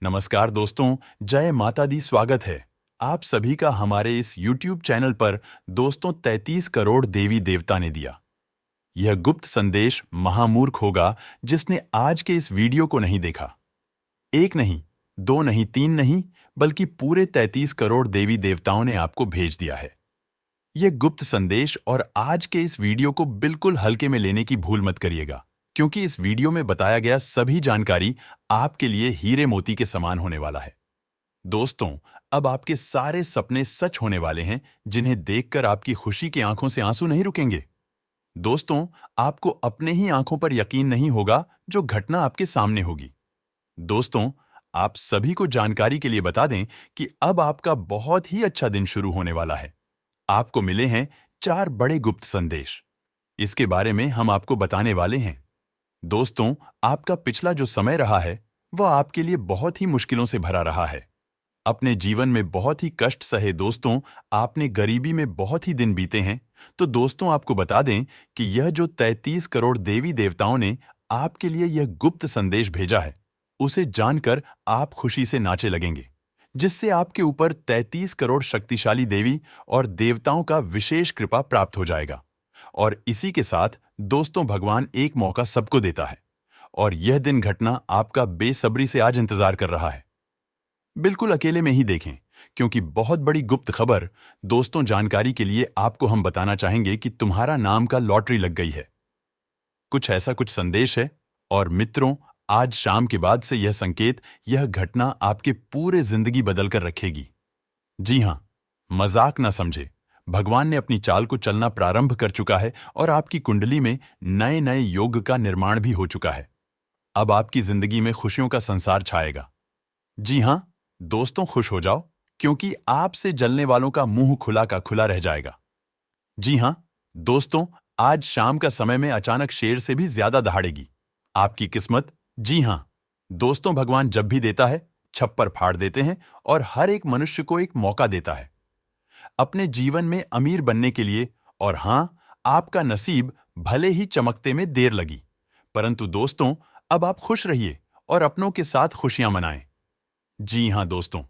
नमस्कार दोस्तों, जय माता दी। स्वागत है आप सभी का हमारे इस YouTube चैनल पर। दोस्तों, 33 करोड़ देवी देवता ने दिया। यह गुप्त संदेश महामूर्ख होगा जिसने आज के इस वीडियो को नहीं देखा। एक नहीं, दो नहीं, तीन नहीं, बल्कि पूरे 33 करोड़ देवी देवताओं ने आपको भेज दिया है यह गुप्त संदेश। और आज के इस वीडियो को बिल्कुल हल्के में लेने की भूल मत करिएगा, क्योंकि इस वीडियो में बताया गया सभी जानकारी आपके लिए हीरे मोती के समान होने वाला है। दोस्तों, अब आपके सारे सपने सच होने वाले हैं, जिन्हें देखकर आपकी खुशी की आंखों से आंसू नहीं रुकेंगे। दोस्तों, आपको अपने ही आंखों पर यकीन नहीं होगा जो घटना आपके सामने होगी। दोस्तों, आप सभी को जानकारी के लिए बता दें कि अब आपका बहुत ही अच्छा दिन शुरू होने वाला है। आपको मिले हैं 4 बड़े गुप्त संदेश। इसके बारे में हम आपको बताने वाले हैं। दोस्तों, आपका पिछला जो समय रहा है वह आपके लिए बहुत ही मुश्किलों से भरा रहा है। अपने जीवन में बहुत ही कष्ट सहे दोस्तों, आपने गरीबी में बहुत ही दिन बीते हैं। तो दोस्तों, आपको बता दें कि यह जो 33 करोड़ देवी देवताओं ने आपके लिए यह गुप्त संदेश भेजा है, उसे जानकर आप खुशी से नाचे लगेंगे, जिससे आपके ऊपर 33 करोड़ शक्तिशाली देवी और देवताओं का विशेष कृपा प्राप्त हो जाएगा। और इसी के साथ दोस्तों, भगवान एक मौका सबको देता है और यह दिन घटना आपका बेसब्री से आज इंतजार कर रहा है। बिल्कुल अकेले में ही देखें, क्योंकि बहुत बड़ी गुप्त खबर। दोस्तों, जानकारी के लिए आपको हम बताना चाहेंगे कि तुम्हारा नाम का लॉटरी लग गई है। कुछ संदेश है। और मित्रों, आज शाम के बाद से यह संकेत, यह घटना आपके पूरे जिंदगी बदल कर रखेगी। जी हां, मजाक ना समझे। भगवान ने अपनी चाल को चलना प्रारंभ कर चुका है और आपकी कुंडली में नए नए योग का निर्माण भी हो चुका है। अब आपकी जिंदगी में खुशियों का संसार छाएगा। जी हां दोस्तों, खुश हो जाओ, क्योंकि आपसे जलने वालों का मुंह खुला का खुला रह जाएगा। जी हां दोस्तों, आज शाम का समय में अचानक शेर से भी ज्यादा दहाड़ेगी आपकी किस्मत। जी हां दोस्तों, भगवान जब भी देता है, छप्पर फाड़ देते हैं और हर एक मनुष्य को एक मौका देता है अपने जीवन में अमीर बनने के लिए। और हां, आपका नसीब भले ही चमकते में देर लगी, परंतु दोस्तों, अब आप खुश रहिए और अपनों के साथ खुशियां मनाएं। जी हां दोस्तों,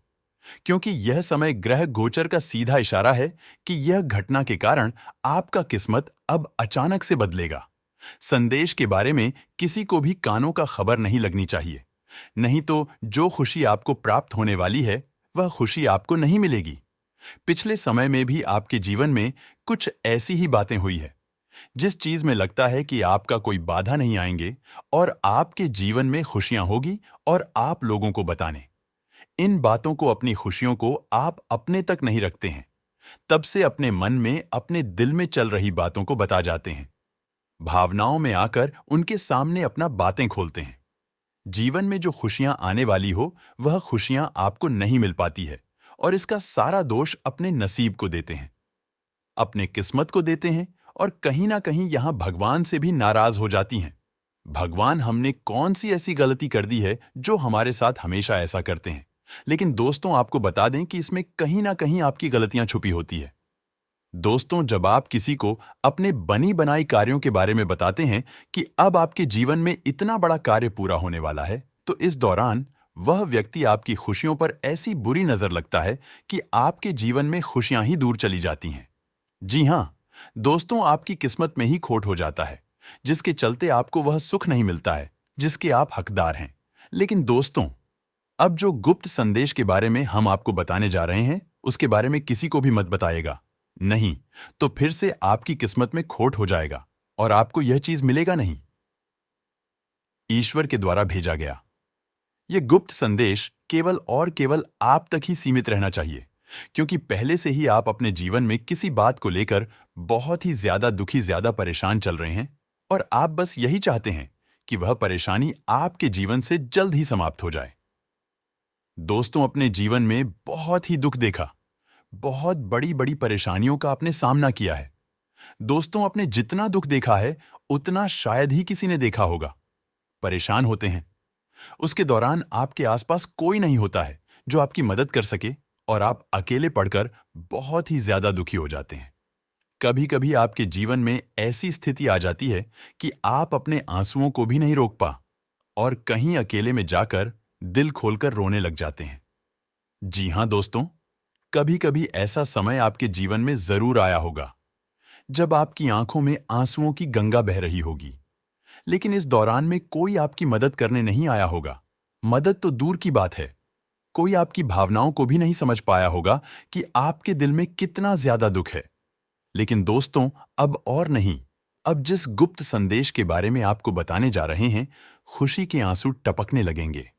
क्योंकि यह समय ग्रह गोचर का सीधा इशारा है कि यह घटना के कारण आपका किस्मत अब अचानक से बदलेगा। संदेश के बारे में किसी को भी कानों का खबर नहीं लगनी चाहिए, नहीं तो जो खुशी आपको प्राप्त होने वाली है, वह खुशी आपको नहीं मिलेगी। पिछले समय में भी आपके जीवन में कुछ ऐसी ही बातें हुई है, जिस चीज में लगता है कि आपका कोई बाधा नहीं आएंगे और आपके जीवन में खुशियां होगी और आप लोगों को बताने। इन बातों को, अपनी खुशियों को आप अपने तक नहीं रखते हैं, तब से अपने मन में, अपने दिल में चल रही बातों को बता जाते हैं। भावनाओं में आकर उनके सामने अपना बातें खोलते हैं। जीवन में जो खुशियां आने वाली हो, वह खुशियां आपको नहीं मिल पाती है और इसका सारा दोष अपने नसीब को देते हैं, अपने किस्मत को देते हैं और कहीं ना कहीं यहां भगवान से भी नाराज हो जाती हैं। भगवान, हमने कौन सी ऐसी गलती कर दी है जो हमारे साथ हमेशा ऐसा करते हैं? लेकिन दोस्तों, आपको बता दें कि इसमें कहीं ना कहीं आपकी गलतियां छुपी होती है। दोस्तों, जब आप किसी को अपने बनी बनाई कार्यों के बारे में बताते हैं कि अब आपके जीवन में इतना बड़ा कार्य पूरा होने वाला है, तो इस दौरान वह व्यक्ति आपकी खुशियों पर ऐसी बुरी नजर लगता है कि आपके जीवन में खुशियां ही दूर चली जाती हैं। जी हां दोस्तों, आपकी किस्मत में ही खोट हो जाता है, जिसके चलते आपको वह सुख नहीं मिलता है जिसके आप हकदार हैं। लेकिन दोस्तों, अब जो गुप्त संदेश के बारे में हम आपको बताने जा रहे हैं, उसके बारे में किसी को भी मत बताइएगा। नहीं तो फिर से आपकी किस्मत में खोट हो जाएगा और आपको यह चीज मिलेगा नहीं। ईश्वर के द्वारा भेजा गया यह गुप्त संदेश केवल और केवल आप तक ही सीमित रहना चाहिए, क्योंकि पहले से ही आप अपने जीवन में किसी बात को लेकर बहुत ही ज्यादा दुखी, ज्यादा परेशान चल रहे हैं और आप बस यही चाहते हैं कि वह परेशानी आपके जीवन से जल्द ही समाप्त हो जाए। दोस्तों, अपने जीवन में बहुत ही दुख देखा, बहुत बड़ी बड़ी परेशानियों का आपने सामना किया है। दोस्तों, आपने जितना दुख देखा है, उतना शायद ही किसी ने देखा होगा। परेशान होते हैं, उसके दौरान आपके आसपास कोई नहीं होता है जो आपकी मदद कर सके और आप अकेले पड़कर बहुत ही ज्यादा दुखी हो जाते हैं। कभी कभी आपके जीवन में ऐसी स्थिति आ जाती है कि आप अपने आंसुओं को भी नहीं रोक पा और कहीं अकेले में जाकर दिल खोलकर रोने लग जाते हैं। जी हाँ दोस्तों, कभी कभी ऐसा समय आपके जीवन में जरूर आया होगा जब आपकी आंखों में आंसुओं की गंगा बह रही होगी, लेकिन इस दौरान में कोई आपकी मदद करने नहीं आया होगा। मदद तो दूर की बात है, कोई आपकी भावनाओं को भी नहीं समझ पाया होगा कि आपके दिल में कितना ज्यादा दुख है। लेकिन दोस्तों, अब और नहीं, अब जिस गुप्त संदेश के बारे में आपको बताने जा रहे हैं, खुशी के आंसू टपकने लगेंगे।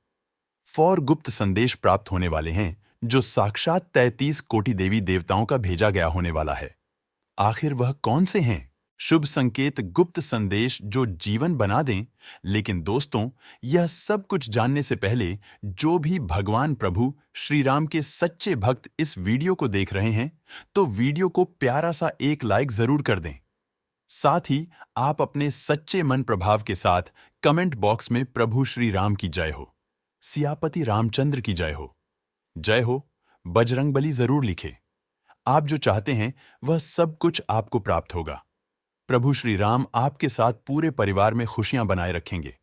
फौर गुप्त संदेश प्राप्त होने वाले हैं जो साक्षात 33 कोटि देवी देवताओं का भेजा गया होने वाला है। आखिर वह कौन से हैं? शुभ संकेत गुप्त संदेश जो जीवन बना दें। लेकिन दोस्तों, यह सब कुछ जानने से पहले जो भी भगवान प्रभु श्री राम के सच्चे भक्त इस वीडियो को देख रहे हैं, तो वीडियो को प्यारा सा एक लाइक जरूर कर दें। साथ ही आप अपने सच्चे मन प्रभाव के साथ कमेंट बॉक्स में प्रभु श्री राम की जय हो, सियापति रामचंद्र की जय हो, बजरंगबली जरूर लिखें। आप जो चाहते हैं वह सब कुछ आपको प्राप्त होगा। प्रभु श्री राम आपके साथ पूरे परिवार में खुशियां बनाए रखेंगे।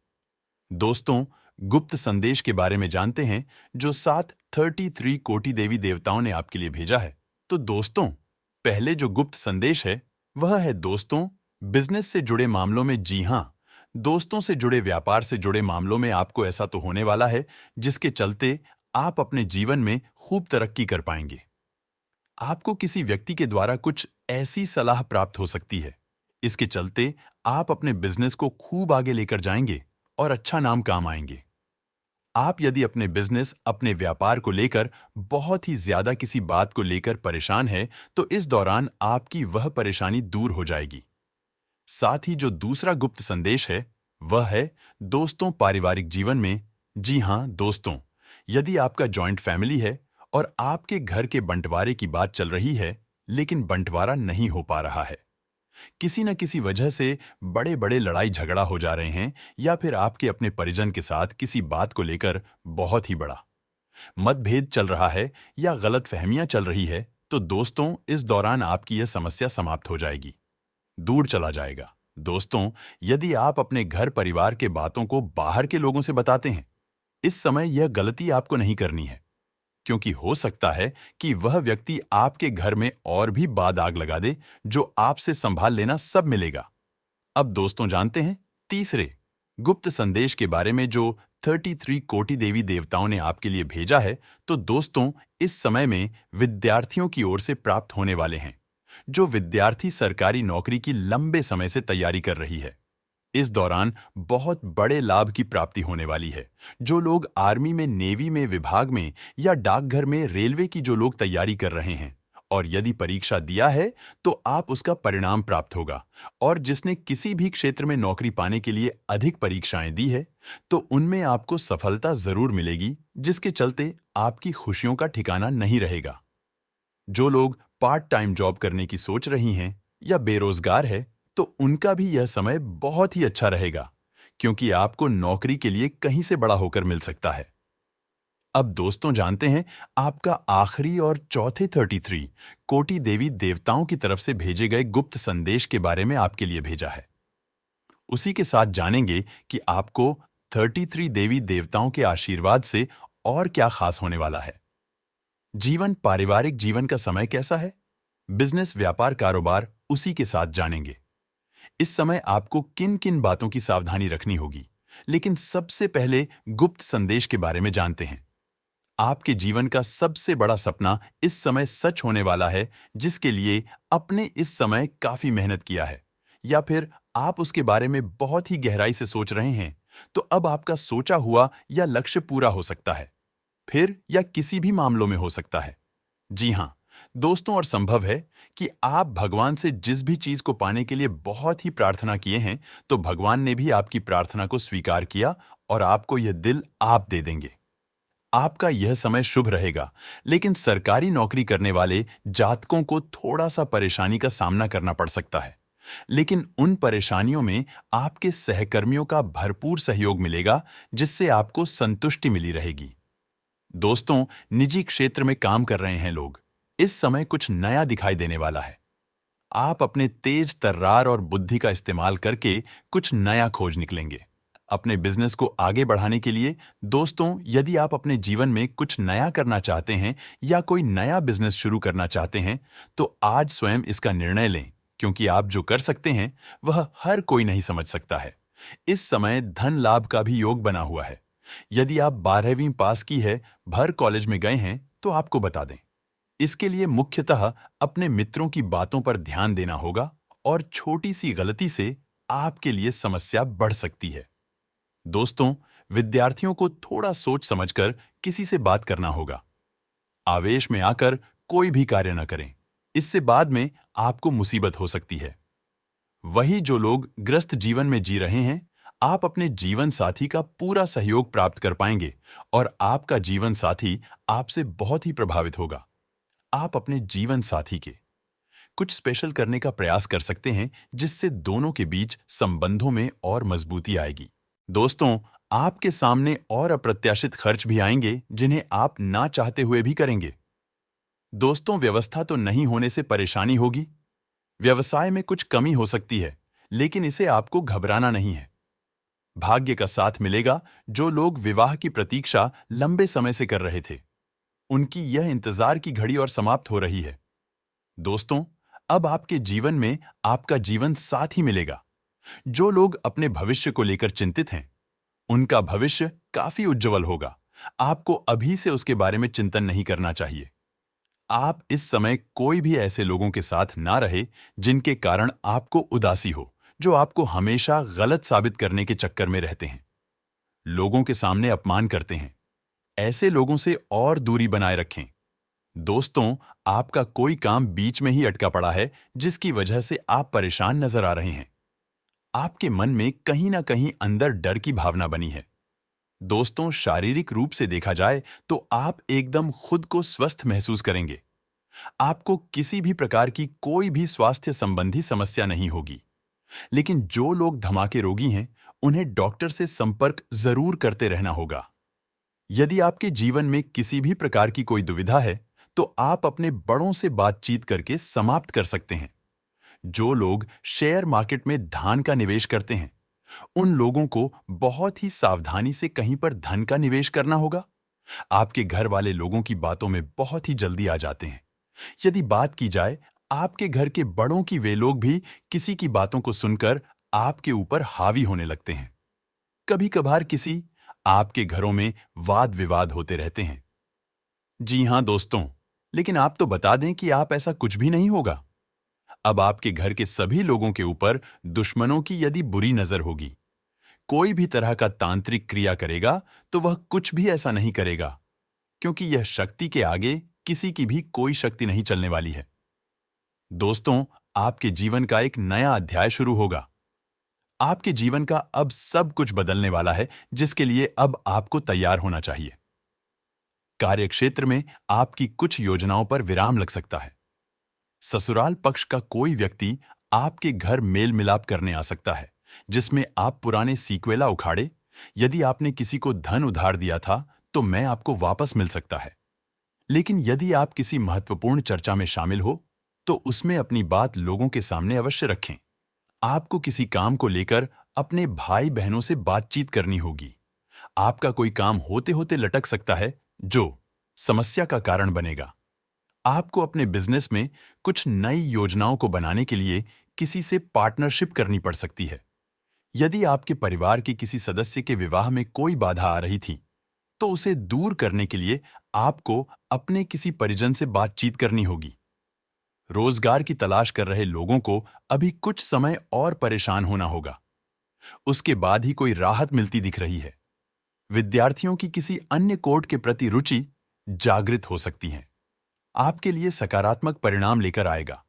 दोस्तों, गुप्त संदेश के बारे में जानते हैं जो 33 कोटि देवी देवताओं ने आपके लिए भेजा है। तो दोस्तों, पहले जो गुप्त संदेश है वह है दोस्तों, बिजनेस से जुड़े मामलों में। जी हां, दोस्तों से जुड़े, व्यापार से जुड़े मामलों में आपको ऐसा तो होने वाला है जिसके चलते आप अपने जीवन में खूब तरक्की कर पाएंगे। आपको किसी व्यक्ति के द्वारा कुछ ऐसी सलाह प्राप्त हो सकती है, इसके चलते आप अपने बिजनेस को खूब आगे लेकर जाएंगे और अच्छा नाम काम आएंगे। आप यदि अपने बिजनेस, अपने व्यापार को लेकर बहुत ही ज्यादा किसी बात को लेकर परेशान है, तो इस दौरान आपकी वह परेशानी दूर हो जाएगी। साथ ही जो दूसरा गुप्त संदेश है वह है दोस्तों, पारिवारिक जीवन में। जी हां दोस्तों, यदि आपका जॉइंट फैमिली है और आपके घर के बंटवारे की बात चल रही है, लेकिन बंटवारा नहीं हो पा रहा है, किसी न किसी वजह से बड़े बड़े लड़ाई झगड़ा हो जा रहे हैं, या फिर आपके अपने परिजन के साथ किसी बात को लेकर बहुत ही बड़ा मतभेद चल रहा है या गलतफहमियां चल रही है, तो दोस्तों इस दौरान आपकी यह समस्या समाप्त हो जाएगी, दूर चला जाएगा। दोस्तों, यदि आप अपने घर परिवार के बातों को बाहर के लोगों से बताते हैं, इस समय यह गलती आपको नहीं करनी है, क्योंकि हो सकता है कि वह व्यक्ति आपके घर में और भी बाद आग लगा दे, जो आपसे संभाल लेना सब मिलेगा। अब दोस्तों जानते हैं तीसरे गुप्त संदेश के बारे में जो 33 कोटि देवी देवताओं ने आपके लिए भेजा है। तो दोस्तों, इस समय में विद्यार्थियों की ओर से प्राप्त होने वाले हैं। जो विद्यार्थी सरकारी नौकरी की लंबे समय से तैयारी कर रही है, इस दौरान बहुत बड़े लाभ की प्राप्ति होने वाली है। जो लोग आर्मी में, नेवी में, विभाग में या डाकघर में, रेलवे की जो लोग तैयारी कर रहे हैं और यदि परीक्षा दिया है तो आप उसका परिणाम प्राप्त होगा, और जिसने किसी भी क्षेत्र में नौकरी पाने के लिए अधिक परीक्षाएं दी है, तो उनमें आपको सफलता जरूर मिलेगी, जिसके चलते आपकी खुशियों का ठिकाना नहीं रहेगा। जो लोग पार्ट टाइम जॉब करने की सोच रही हैं या बेरोजगार है, तो उनका भी यह समय बहुत ही अच्छा रहेगा, क्योंकि आपको नौकरी के लिए कहीं से बड़ा होकर मिल सकता है। अब दोस्तों जानते हैं आपका आखिरी और चौथे 33 कोटि देवी देवताओं की तरफ से भेजे गए गुप्त संदेश के बारे में आपके लिए भेजा है। उसी के साथ जानेंगे कि आपको 33 देवी देवताओं के आशीर्वाद से और क्या खास होने वाला है। जीवन, पारिवारिक जीवन का समय कैसा है, बिजनेस, व्यापार, कारोबार, उसी के साथ जानेंगे। इस समय आपको किन किन बातों की सावधानी रखनी होगी, लेकिन सबसे पहले गुप्त संदेश के बारे में जानते हैं। आपके जीवन का सबसे बड़ा सपना इस समय सच होने वाला है, जिसके लिए आपने इस समय काफी मेहनत किया है, या फिर आप उसके बारे में बहुत ही गहराई से सोच रहे हैं, तो अब आपका सोचा हुआ या लक्ष्य पूरा हो सकता है, फिर या किसी भी मामलों में हो सकता है। जी हां दोस्तों, और संभव है कि आप भगवान से जिस भी चीज को पाने के लिए बहुत ही प्रार्थना किए हैं, तो भगवान ने भी आपकी प्रार्थना को स्वीकार किया और आपको यह दिल आप दे देंगे। आपका यह समय शुभ रहेगा, लेकिन सरकारी नौकरी करने वाले जातकों को थोड़ा सा परेशानी का सामना करना पड़ सकता है, लेकिन उन परेशानियों में आपके सहकर्मियों का भरपूर सहयोग मिलेगा, जिससे आपको संतुष्टि मिली रहेगी। दोस्तों, निजी क्षेत्र में काम कर रहे हैं लोग, इस समय कुछ नया दिखाई देने वाला है। आप अपने तेज तर्रार और बुद्धि का इस्तेमाल करके कुछ नया खोज निकलेंगे। अपने बिजनेस को आगे बढ़ाने के लिए दोस्तों, यदि आप अपने जीवन में कुछ नया करना चाहते हैं या कोई नया बिजनेस शुरू करना चाहते हैं, तो आज स्वयं इसका निर्णय लें, क्योंकि आप जो कर सकते हैं वह हर कोई नहीं समझ सकता है। इस समय धन लाभ का भी योग बना हुआ है। यदि आप 12वीं पास की है, भर कॉलेज में गए हैं, तो आपको बता दें। इसके लिए मुख्यतः अपने मित्रों की बातों पर ध्यान देना होगा और छोटी सी गलती से आपके लिए समस्या बढ़ सकती है। दोस्तों, विद्यार्थियों को थोड़ा सोच समझकर किसी से बात करना होगा। आवेश में आकर कोई भी कार्य न करें, इससे बाद में आपको मुसीबत हो सकती है। वही जो लोग ग्रस्त जीवन में जी रहे हैं, आप अपने जीवन साथी का पूरा सहयोग प्राप्त कर पाएंगे और आपका जीवन साथी आपसे बहुत ही प्रभावित होगा। आप अपने जीवन साथी के कुछ स्पेशल करने का प्रयास कर सकते हैं, जिससे दोनों के बीच संबंधों में और मजबूती आएगी। दोस्तों, आपके सामने और अप्रत्याशित खर्च भी आएंगे, जिन्हें आप ना चाहते हुए भी करेंगे। दोस्तों, व्यवस्था तो नहीं होने से परेशानी होगी। व्यवसाय में कुछ कमी हो सकती है, लेकिन इसे आपको घबराना नहीं है। भाग्य का साथ मिलेगा। जो लोग विवाह की प्रतीक्षा लंबे समय से कर रहे थे, उनकी यह इंतजार की घड़ी और समाप्त हो रही है। दोस्तों, अब आपके जीवन में आपका जीवन साथी मिलेगा। जो लोग अपने भविष्य को लेकर चिंतित हैं, उनका भविष्य काफी उज्जवल होगा। आपको अभी से उसके बारे में चिंतन नहीं करना चाहिए। आप इस समय कोई भी ऐसे लोगों के साथ ना रहे जिनके कारण आपको उदासी हो, जो आपको हमेशा गलत साबित करने के चक्कर में रहते हैं, लोगों के सामने अपमान करते हैं। ऐसे लोगों से और दूरी बनाए रखें। दोस्तों, आपका कोई काम बीच में ही अटका पड़ा है, जिसकी वजह से आप परेशान नजर आ रहे हैं। आपके मन में कहीं ना कहीं अंदर डर की भावना बनी है। दोस्तों, शारीरिक रूप से देखा जाए तो आप एकदम खुद को स्वस्थ महसूस करेंगे। आपको किसी भी प्रकार की कोई भी स्वास्थ्य संबंधी समस्या नहीं होगी। लेकिन जो लोग धमाके रोगी हैं, उन्हें डॉक्टर से संपर्क जरूर करते रहना होगा। यदि आपके जीवन में किसी भी प्रकार की कोई दुविधा है, तो आप अपने बड़ों से बातचीत करके समाप्त कर सकते हैं। जो लोग शेयर मार्केट में धन का निवेश करते हैं, उन लोगों को बहुत ही सावधानी से कहीं पर धन का निवेश करना होगा। आपके घर वाले लोगों की बातों में बहुत ही जल्दी आ जाते हैं। यदि बात की जाए आपके घर के बड़ों की, वे लोग भी किसी की बातों को सुनकर आपके ऊपर हावी होने लगते हैं। कभी कभार किसी आपके घरों में वाद विवाद होते रहते हैं। जी हां दोस्तों, लेकिन आप तो बता दें कि आप ऐसा कुछ भी नहीं होगा। अब आपके घर के सभी लोगों के ऊपर दुश्मनों की यदि बुरी नजर होगी, कोई भी तरह का तांत्रिक क्रिया करेगा तो वह कुछ भी ऐसा नहीं करेगा, क्योंकि यह शक्ति के आगे किसी की भी कोई शक्ति नहीं चलने वाली है। दोस्तों, आपके जीवन का एक नया अध्याय शुरू होगा। आपके जीवन का अब सब कुछ बदलने वाला है, जिसके लिए अब आपको तैयार होना चाहिए। कार्यक्षेत्र में आपकी कुछ योजनाओं पर विराम लग सकता है। ससुराल पक्ष का कोई व्यक्ति आपके घर मेल मिलाप करने आ सकता है, जिसमें आप पुराने सीक्वेला उखाड़े। यदि आपने किसी को धन उधार दिया था, तो मैं आपको वापस मिल सकता है। लेकिन यदि आप किसी महत्वपूर्ण चर्चा में शामिल हो, तो उसमें अपनी बात लोगों के सामने अवश्य रखें। आपको किसी काम को लेकर अपने भाई बहनों से बातचीत करनी होगी। आपका कोई काम होते होते लटक सकता है, जो समस्या का कारण बनेगा। आपको अपने बिजनेस में कुछ नई योजनाओं को बनाने के लिए किसी से पार्टनरशिप करनी पड़ सकती है। यदि आपके परिवार के किसी सदस्य के विवाह में कोई बाधा आ रही थी, तो उसे दूर करने के लिए आपको अपने किसी परिजन से बातचीत करनी होगी। रोजगार की तलाश कर रहे लोगों को अभी कुछ समय और परेशान होना होगा। उसके बाद ही कोई राहत मिलती दिख रही है। विद्यार्थियों की किसी अन्य कोर्ट के प्रति रुचि जागृत हो सकती है। आपके लिए सकारात्मक परिणाम लेकर आएगा।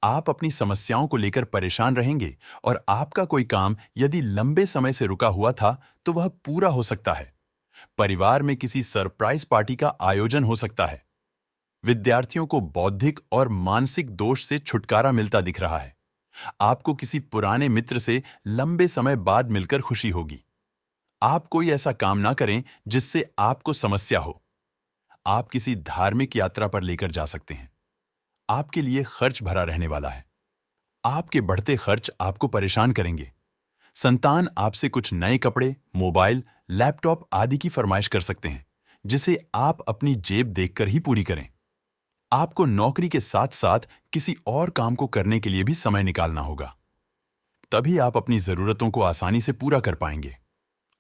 आप अपनी समस्याओं को लेकर परेशान रहेंगे और आपका कोई काम यदि लंबे समय से रुका हुआ था, तो वह पूरा हो सकता है। परिवार में किसी सरप्राइज पार्टी का आयोजन हो सकता है। विद्यार्थियों को बौद्धिक और मानसिक दोष से छुटकारा मिलता दिख रहा है। आपको किसी पुराने मित्र से लंबे समय बाद मिलकर खुशी होगी। आप कोई ऐसा काम ना करें जिससे आपको समस्या हो। आप किसी धार्मिक यात्रा पर लेकर जा सकते हैं। आपके लिए खर्च भरा रहने वाला है। आपके बढ़ते खर्च आपको परेशान करेंगे। संतान आपसे कुछ नए कपड़े, मोबाइल, लैपटॉप आदि की फरमाइश कर सकते हैं, जिसे आप अपनी जेब देखकर ही पूरी करें। आपको नौकरी के साथ साथ किसी और काम को करने के लिए भी समय निकालना होगा। तभी आप अपनी जरूरतों को आसानी से पूरा कर पाएंगे।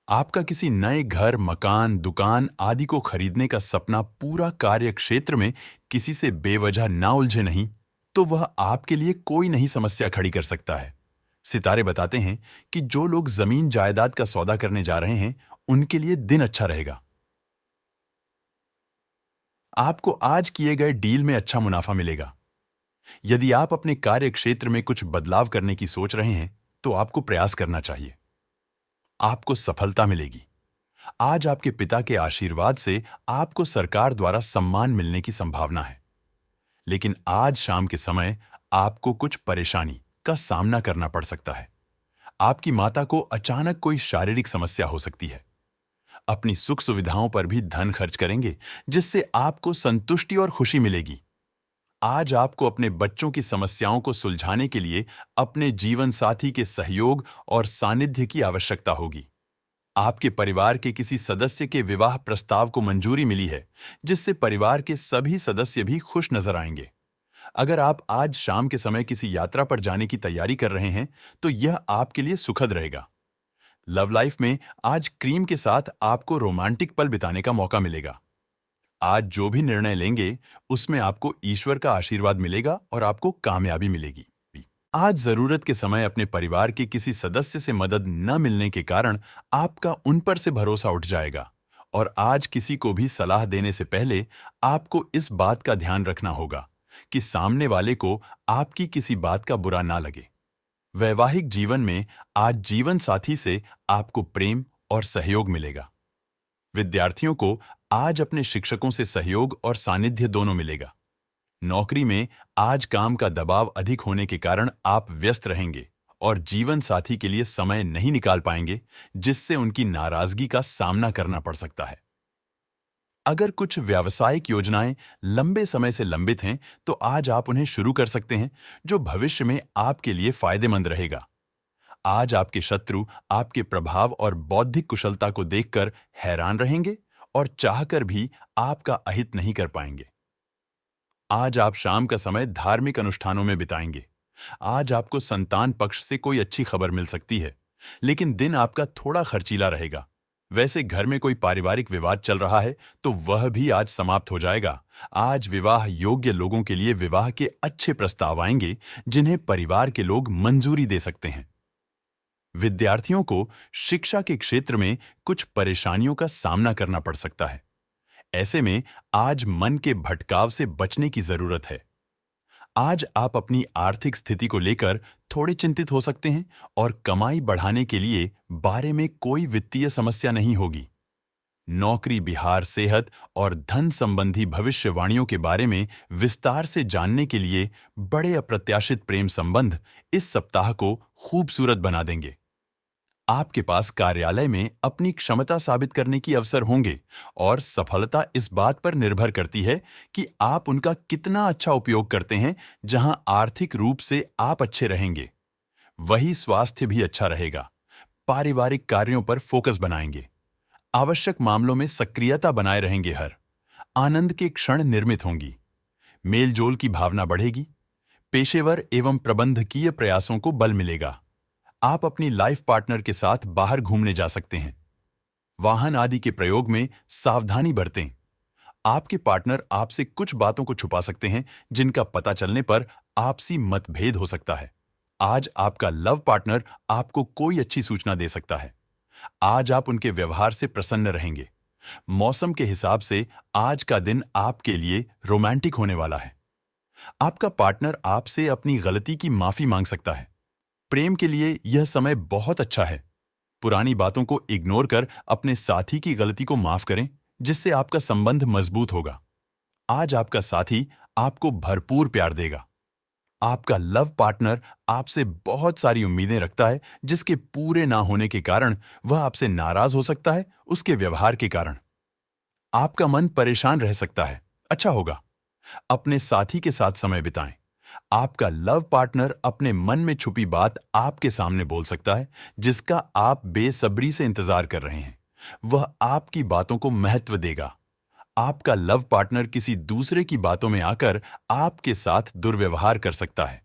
आपका किसी नए घर, मकान, दुकान आदि को खरीदने का सपना पूरा कार्य क्षेत्र में किसी से बेवजह ना उलझे नहीं, तो वह आपके लिए कोई नई समस्या खड़ी कर सकता है। सितारे बताते हैं कि जो लोग जमीन जायदाद का सौदा करने जा रहे हैं, उनके लिए दिन अच्छा रहेगा। आपको आज किए गए डील में अच्छा मुनाफा मिलेगा। यदि आप अपने कार्य क्षेत्र में कुछ बदलाव करने की सोच रहे हैं, तो आपको प्रयास करना चाहिए। आपको सफलता मिलेगी। आज आपके पिता के आशीर्वाद से आपको सरकार द्वारा सम्मान मिलने की संभावना है। लेकिन आज शाम के समय आपको कुछ परेशानी का सामना करना पड़ सकता है। आपकी माता को अचानक कोई शारीरिक समस्या हो सकती है। अपनी सुख सुविधाओं पर भी धन खर्च करेंगे, जिससे आपको संतुष्टि और खुशी मिलेगी। आज आपको अपने बच्चों की समस्याओं को सुलझाने के लिए अपने जीवन साथी के सहयोग और सानिध्य की आवश्यकता होगी। आपके परिवार के किसी सदस्य के विवाह प्रस्ताव को मंजूरी मिली है, जिससे परिवार के सभी सदस्य भी खुश नजर आएंगे। अगर आप आज शाम के समय किसी यात्रा पर जाने की तैयारी कर रहे हैं, तो यह आपके लिए सुखद रहेगा। लव लाइफ में आज क्रीम के साथ आपको रोमांटिक पल बिताने का मौका मिलेगा। आज जो भी निर्णय लेंगे, उसमें आपको ईश्वर का आशीर्वाद मिलेगा और आपको कामयाबी मिलेगी। आज जरूरत के समय अपने परिवार के किसी सदस्य से मदद न मिलने के कारण आपका उन पर से भरोसा उठ जाएगा, और आज किसी को भी सलाह देने से पहले आपको इस बात का ध्यान रखना होगा कि सामने वाले को आपकी किसी बात का बुरा ना लगे। वैवाहिक जीवन में आज जीवन साथी से आपको प्रेम और सहयोग मिलेगा। विद्यार्थियों को आज अपने शिक्षकों से सहयोग और सानिध्य दोनों मिलेगा। नौकरी में आज काम का दबाव अधिक होने के कारण आप व्यस्त रहेंगे और जीवन साथी के लिए समय नहीं निकाल पाएंगे, जिससे उनकी नाराजगी का सामना करना पड़ सकता है। अगर कुछ व्यावसायिक योजनाएं लंबे समय से लंबित हैं, तो आज आप उन्हें शुरू कर सकते हैं, जो भविष्य में आपके लिए फायदेमंद रहेगा। आज आपके शत्रु आपके प्रभाव और बौद्धिक कुशलता को देखकर हैरान रहेंगे और चाहकर भी आपका अहित नहीं कर पाएंगे। आज आप शाम का समय धार्मिक अनुष्ठानों में बिताएंगे। आज आपको संतान पक्ष से कोई अच्छी खबर मिल सकती है, लेकिन दिन आपका थोड़ा खर्चीला रहेगा। वैसे घर में कोई पारिवारिक विवाद चल रहा है, तो वह भी आज समाप्त हो जाएगा। आज विवाह योग्य लोगों के लिए विवाह के अच्छे प्रस्ताव आएंगे, जिन्हें परिवार के लोग मंजूरी दे सकते हैं। विद्यार्थियों को शिक्षा के क्षेत्र में कुछ परेशानियों का सामना करना पड़ सकता है। ऐसे में आज मन के भटकाव से बचने की जरूरत है। आज आप अपनी आर्थिक स्थिति को लेकर थोड़े चिंतित हो सकते हैं और कमाई बढ़ाने के लिए बारे में कोई वित्तीय समस्या नहीं होगी। नौकरी, बिहार, सेहत और धन संबंधी भविष्यवाणियों के बारे में विस्तार से जानने के लिए बड़े अप्रत्याशित प्रेम संबंध इस सप्ताह को खूबसूरत बना देंगे। आपके पास कार्यालय में अपनी क्षमता साबित करने की अवसर होंगे, और सफलता इस बात पर निर्भर करती है कि आप उनका कितना अच्छा उपयोग करते हैं। जहां आर्थिक रूप से आप अच्छे रहेंगे, वही स्वास्थ्य भी अच्छा रहेगा। पारिवारिक कार्यों पर फोकस बनाएंगे। आवश्यक मामलों में सक्रियता बनाए रहेंगे। हर आनंद के क्षण निर्मित होंगी। मेलजोल की भावना बढ़ेगी। पेशेवर एवं प्रबंधकीय प्रयासों को बल मिलेगा। आप अपनी लाइफ पार्टनर के साथ बाहर घूमने जा सकते हैं। वाहन आदि के प्रयोग में सावधानी बरतें। आपके पार्टनर आपसे कुछ बातों को छुपा सकते हैं, जिनका पता चलने पर आपसी मतभेद हो सकता है। आज आपका लव पार्टनर आपको कोई अच्छी सूचना दे सकता है। आज आप उनके व्यवहार से प्रसन्न रहेंगे। मौसम के हिसाब से आज का दिन आपके लिए रोमांटिक होने वाला है। आपका पार्टनर आपसे अपनी गलती की माफी मांग सकता है। प्रेम के लिए यह समय बहुत अच्छा है। पुरानी बातों को इग्नोर कर अपने साथी की गलती को माफ करें, जिससे आपका संबंध मजबूत होगा। आज आपका साथी आपको भरपूर प्यार देगा। आपका लव पार्टनर आपसे बहुत सारी उम्मीदें रखता है, जिसके पूरे ना होने के कारण वह आपसे नाराज हो सकता है। उसके व्यवहार के कारण आपका मन परेशान रह सकता है। अच्छा होगा अपने साथी के साथ समय बिताएं। आपका लव पार्टनर अपने मन में छुपी बात आपके सामने बोल सकता है, जिसका आप बेसब्री से इंतजार कर रहे हैं। वह आपकी बातों को महत्व देगा। आपका लव पार्टनर किसी दूसरे की बातों में आकर आपके साथ दुर्व्यवहार कर सकता है,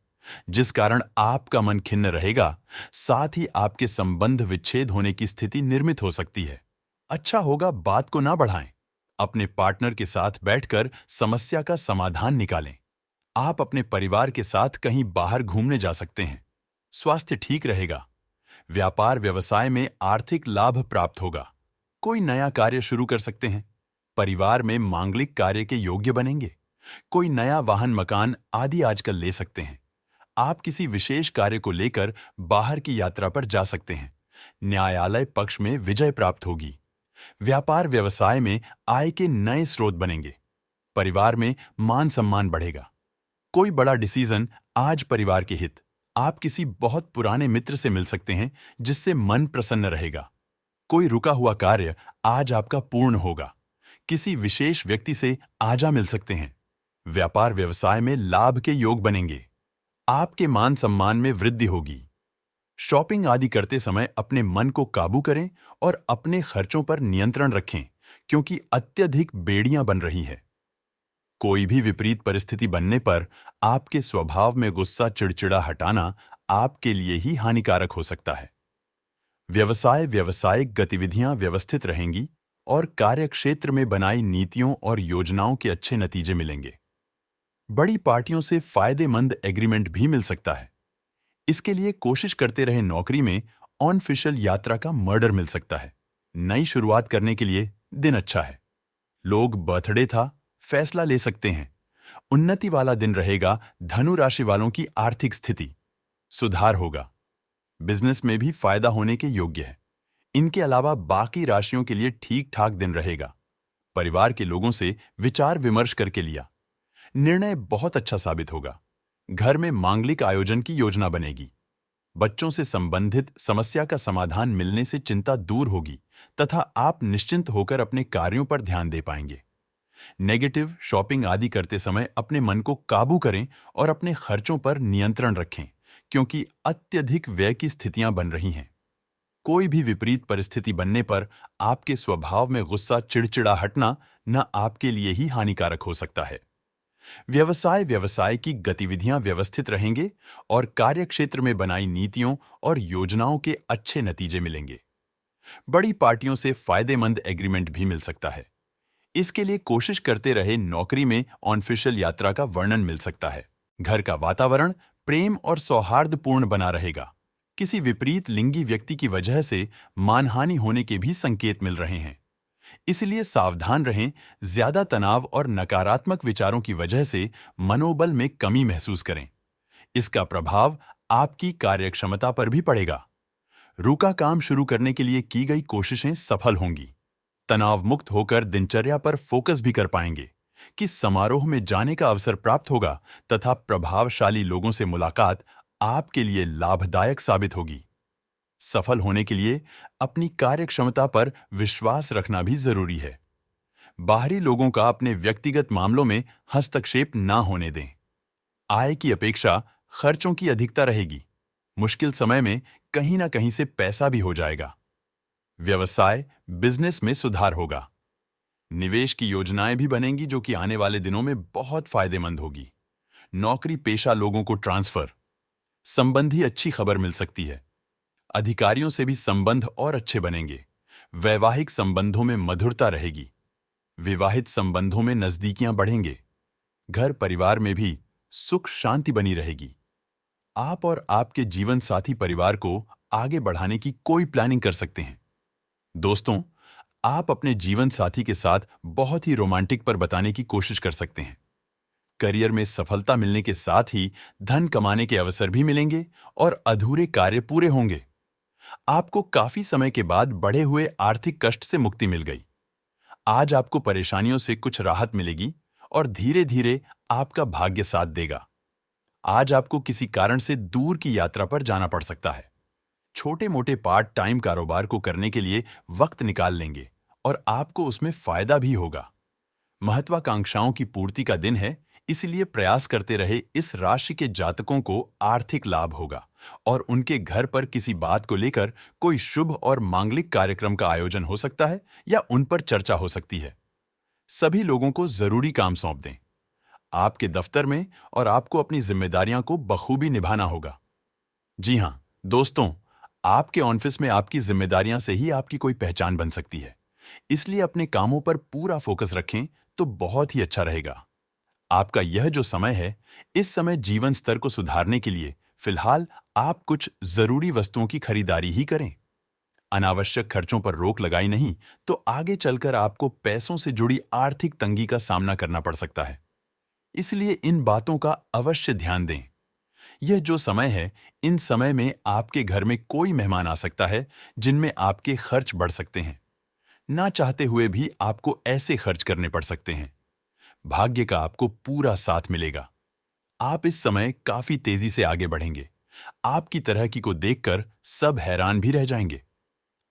जिस कारण आपका मन खिन्न रहेगा। साथ ही आपके संबंध विच्छेद होने की स्थिति निर्मित हो सकती है। अच्छा होगा बात को ना बढ़ाएं। अपने पार्टनर के साथ बैठकर समस्या का समाधान निकालें। आप अपने परिवार के साथ कहीं बाहर घूमने जा सकते हैं। स्वास्थ्य ठीक रहेगा। व्यापार व्यवसाय में आर्थिक लाभ प्राप्त होगा। कोई नया कार्य शुरू कर सकते हैं। परिवार में मांगलिक कार्य के योग्य बनेंगे। कोई नया वाहन मकान आदि आजकल ले सकते हैं। आप किसी विशेष कार्य को लेकर बाहर की यात्रा पर जा सकते हैं। न्यायालय पक्ष में विजय प्राप्त होगी। व्यापार व्यवसाय में आय के नए स्रोत बनेंगे। परिवार में मान सम्मान बढ़ेगा। कोई बड़ा डिसीजन आज परिवार के हित। आप किसी बहुत पुराने मित्र से मिल सकते हैं, जिससे मन प्रसन्न रहेगा। कोई रुका हुआ कार्य आज आपका पूर्ण होगा। किसी विशेष व्यक्ति से आजा मिल सकते हैं। व्यापार व्यवसाय में लाभ के योग बनेंगे। आपके मान सम्मान में वृद्धि होगी। शॉपिंग आदि करते समय अपने मन को काबू करें और अपने खर्चों पर नियंत्रण रखें, क्योंकि अत्यधिक बेड़ियां बन रही हैं। कोई भी विपरीत परिस्थिति बनने पर आपके स्वभाव में गुस्सा चिड़चिड़ा हटाना आपके लिए ही हानिकारक हो सकता है। व्यावसायिक गतिविधियां व्यवस्थित रहेंगी और कार्यक्षेत्र में बनाई नीतियों और योजनाओं के अच्छे नतीजे मिलेंगे। बड़ी पार्टियों से फायदेमंद एग्रीमेंट भी मिल सकता है। इसके लिए कोशिश करते रहे नौकरी में ऑनऑफिशियल यात्रा का मर्डर मिल सकता है। नई शुरुआत करने के लिए दिन अच्छा है। लोग बर्थडे था फैसला ले सकते हैं। उन्नति वाला दिन रहेगा। धनु राशि वालों की आर्थिक स्थिति सुधार होगा। बिजनेस में भी फायदा होने के योग्य है। इनके अलावा बाकी राशियों के लिए ठीक ठाक दिन रहेगा। परिवार के लोगों से विचार विमर्श करके लिया निर्णय बहुत अच्छा साबित होगा। घर में मांगलिक आयोजन की योजना बनेगी। बच्चों से संबंधित समस्या का समाधान मिलने से चिंता दूर होगी तथा आप निश्चिंत होकर अपने कार्यों पर ध्यान दे पाएंगे। नेगेटिव शॉपिंग आदि करते समय अपने मन को काबू करें और अपने खर्चों पर नियंत्रण रखें, क्योंकि अत्यधिक व्यय की स्थितियां बन रही हैं। कोई भी विपरीत परिस्थिति बनने पर आपके स्वभाव में गुस्सा चिड़चिड़ा हटना न आपके लिए ही हानिकारक हो सकता है। व्यवसाय की गतिविधियां व्यवस्थित रहेंगे और कार्यक्षेत्र में बनाई नीतियों और योजनाओं के अच्छे नतीजे मिलेंगे। बड़ी पार्टियों से फायदेमंद एग्रीमेंट भी मिल सकता है। इसके लिए कोशिश करते रहे नौकरी में ऑनऑफिशियल यात्रा का वर्णन मिल सकता है। घर का वातावरण प्रेम और सौहार्दपूर्ण बना रहेगा। किसी विपरीत लिंगी व्यक्ति की वजह से मानहानि होने के भी संकेत मिल रहे हैं। इसलिए सावधान रहें। ज्यादा तनाव और नकारात्मक विचारों की वजह से मनोबल में कमी महसूस करें। इसका प्रभाव आपकी कार्यक्षमता पर भी पड़ेगा। रुका काम शुरू करने के लिए की गई कोशिशें सफल होंगी। तनाव मुक्त होकर दिनचर्या पर फोकस भी कर पाएंगे कि समारोह में जाने का अवसर प्राप्त होगा तथा प्रभावशाली लोगों से मुलाकात आपके लिए लाभदायक साबित होगी। सफल होने के लिए अपनी कार्यक्षमता पर विश्वास रखना भी जरूरी है। बाहरी लोगों का अपने व्यक्तिगत मामलों में हस्तक्षेप ना होने दें। आय की अपेक्षा खर्चों की अधिकता रहेगी। मुश्किल समय में कहीं ना कहीं से पैसा भी हो जाएगा। व्यवसाय बिजनेस में सुधार होगा। निवेश की योजनाएं भी बनेंगी जो कि आने वाले दिनों में बहुत फायदेमंद होगी। नौकरी पेशा लोगों को ट्रांसफर संबंधी अच्छी खबर मिल सकती है। अधिकारियों से भी संबंध और अच्छे बनेंगे। वैवाहिक संबंधों में मधुरता रहेगी। विवाहित संबंधों में नजदीकियां बढ़ेंगे। घर परिवार में भी सुख शांति बनी रहेगी। आप और आपके जीवन साथी परिवार को आगे बढ़ाने की कोई प्लानिंग कर सकते हैं। दोस्तों, आप अपने जीवन साथी के साथ बहुत ही रोमांटिक पर बताने की कोशिश कर सकते हैं। करियर में सफलता मिलने के साथ ही धन कमाने के अवसर भी मिलेंगे और अधूरे कार्य पूरे होंगे। आपको काफी समय के बाद बढ़े हुए आर्थिक कष्ट से मुक्ति मिल गई। आज आपको परेशानियों से कुछ राहत मिलेगी और धीरे धीरे आपका भाग्य साथ देगा। आज आपको किसी कारण से दूर की यात्रा पर जाना पड़ सकता है। छोटे मोटे पार्ट टाइम कारोबार को करने के लिए वक्त निकाल लेंगे और आपको उसमें फायदा भी होगा। महत्वाकांक्षाओं की पूर्ति का दिन है, इसलिए प्रयास करते रहे इस राशि के जातकों को आर्थिक लाभ होगा और उनके घर पर किसी बात को लेकर कोई शुभ और मांगलिक कार्यक्रम का आयोजन हो सकता है या उन पर चर्चा हो सकती है। सभी लोगों को जरूरी काम सौंप दें आपके दफ्तर में और आपको अपनी जिम्मेदारियां को बखूबी निभाना होगा। जी हाँ दोस्तों, आपके ऑफिस में आपकी जिम्मेदारियां से ही आपकी कोई पहचान बन सकती है, इसलिए अपने कामों पर पूरा फोकस रखें तो बहुत ही अच्छा रहेगा। आपका यह जो समय है, इस समय जीवन स्तर को सुधारने के लिए फिलहाल आप कुछ जरूरी वस्तुओं की खरीदारी ही करें। अनावश्यक खर्चों पर रोक लगाई नहीं तो आगे चलकर आपको पैसों से जुड़ी आर्थिक तंगी का सामना करना पड़ सकता है, इसलिए इन बातों का अवश्य ध्यान दें। यह जो समय है, इन समय में आपके घर में कोई मेहमान आ सकता है जिनमें आपके खर्च बढ़ सकते हैं। ना चाहते हुए भी आपको ऐसे खर्च करने पड़ सकते हैं। भाग्य का आपको पूरा साथ मिलेगा। आप इस समय काफी तेजी से आगे बढ़ेंगे। आपकी तरह की को देखकर सब हैरान भी रह जाएंगे।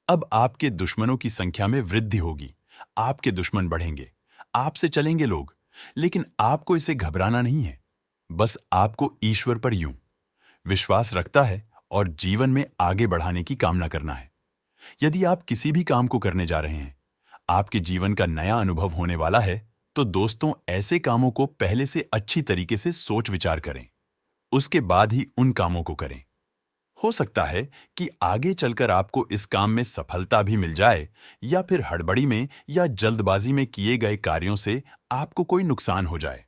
अब आपके दुश्मनों की संख्या में वृद्धि होगी। आपके दुश्मन बढ़ेंगे, आपसे चलेंगे लोग, लेकिन आपको इसे घबराना नहीं है। बस आपको ईश्वर पर यूं विश्वास रखता है और जीवन में आगे बढ़ाने की कामना करना है। यदि आप किसी भी काम को करने जा रहे हैं, आपके जीवन का नया अनुभव होने वाला है, तो दोस्तों ऐसे कामों को पहले से अच्छी तरीके से सोच विचार करें, उसके बाद ही उन कामों को करें। हो सकता है कि आगे चलकर आपको इस काम में सफलता भी मिल जाए या फिर हड़बड़ी में या जल्दबाजी में किए गए कार्यों से आपको कोई नुकसान हो जाए।